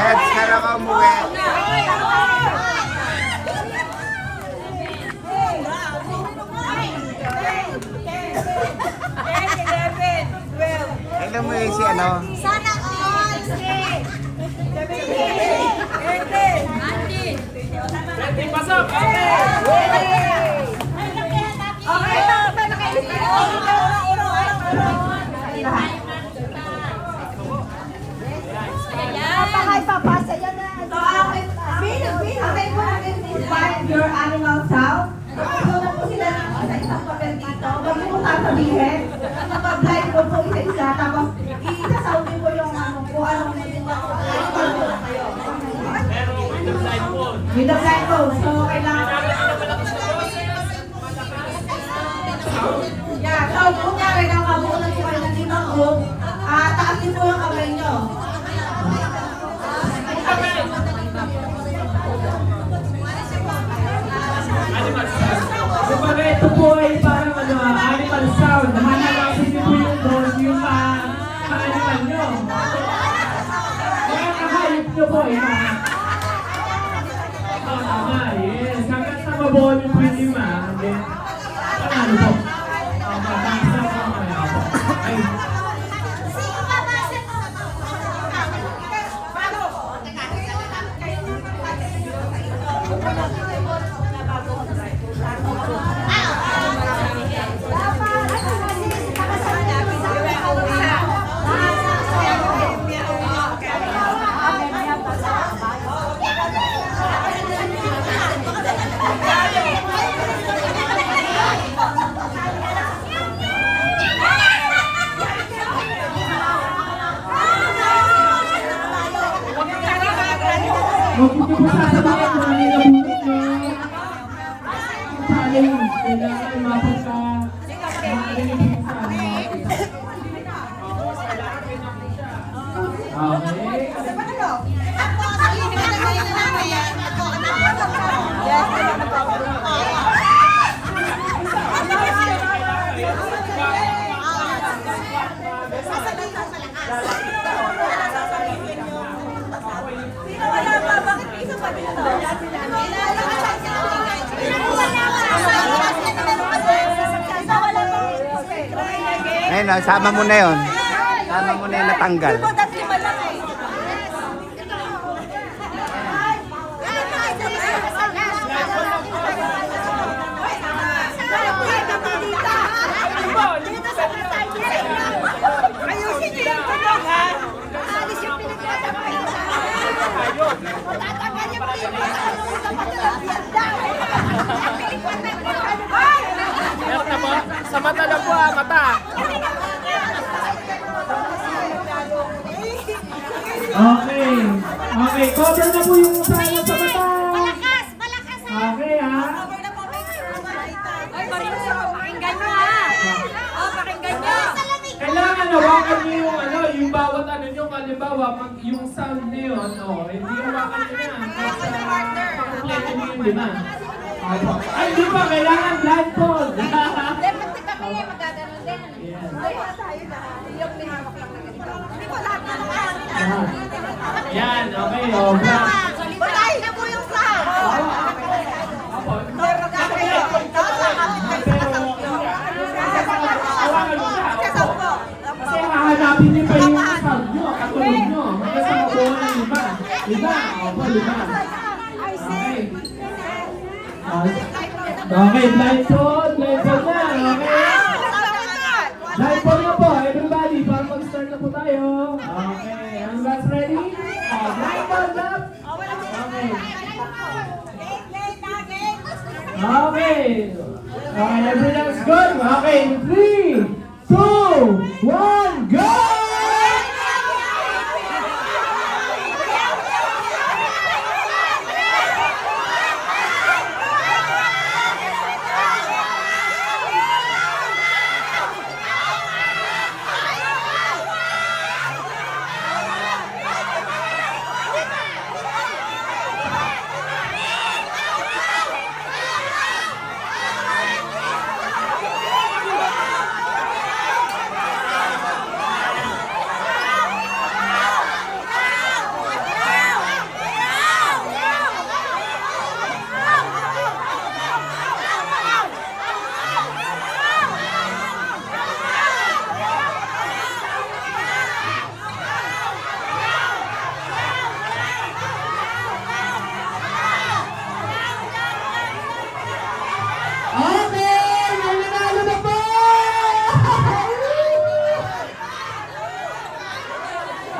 Heads ka lang umuwi. Tignan mo yung si ano. Sana all! Ready, pasok! Your animal sound. Tulad po sila sa isang papel dito. Huwag mo sasabihin. Napag-blind ko po isa-isa. Tapos i-soundin ko yung ano kung anong kayo. With the blindfold. So, kailangan. Yeah, so kung kaya nakabunan po kayo ng limang group, taasin po yung kamay nyo. Kumbaga ito po ay parang animal sound. Hanapin niyo po yung boss, yung animal nyo. Kaya kahayop nyo po eh. Tama, yes. Hanggang na mabuo niyo po yung lima. Ano po? Patasa po kaya po. Ay. Huwag niyo po sasabihin kung ano yung nabunod nyo. Challenge, kailangan mapagka makarinig sa ano. Okay. Ayun, sama mo na yun. Sama mo na yung natanggal. Meron na po? Sa mata lang po mata. Okay. Okay, cover na po yung sala sa mata. Malakas! Malakas ha! Okay, ha? Ay, pakinggan nyo ha! Oh, pakinggan nyo! Kailangan hawakan niyo yung yung bawat nyo, halimbawa, yung sound na yun, hindi hawakan nyo na. Pakumpleto nyo yun, di ba? Ay, di ba? Kailangan blindfold. Pati kami, magaganon din. Yes. Yung pinawak lang na ganito. Hindi ko lahat na Yan, okay, obra. Patay na po yung sound! Opo. Kasi hahanapin niyo pa yung sound nyo, katulog nyo. Hanggang sa mabuo ng lima. Lima, opo, lima. Okay. Okay, blindfold na, okay. Blindfold na po, everybody, para mag-start na po tayo. Okay, ang guys ready? Blindfold up. Okay. Okay. Okay, everyone's good. Okay, 3, 2, 1, go!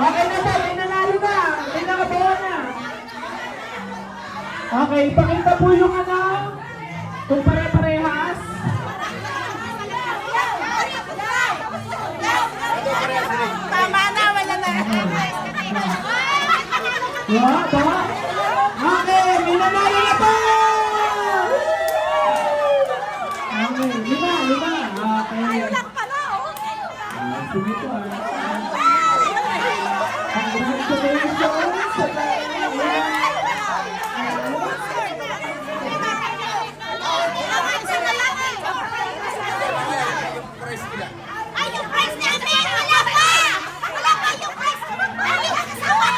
Okay na po, may nanalo na. May nakabawa na. Okay, pakita po yung kung pare-parehas. Tama na, wala na. Ba? Okay, may nanalo na po. Okay, lima. Okay. Lang pala, oh. Sige po. Congratulations sa Ay, yung prize namin! Wala pa! Wala pa yung prize! Ay, wala kasama!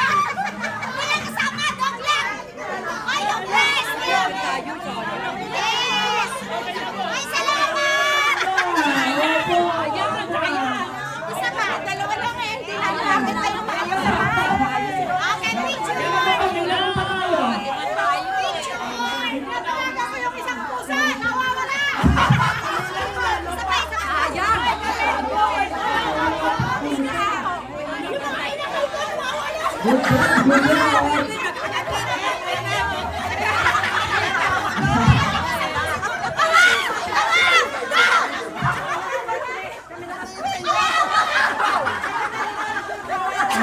Wala kasama! Dog lang! Ay, yung prize! Yes! Ay, salamat! Isa pa, dalawa lang eh. Hindi lang namin tayo tayo. Okay, picture! Picture! Natalaga ko yung isang pusa! Nawawala! Isa pa, isa pa!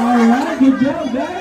Alright, good job, guys.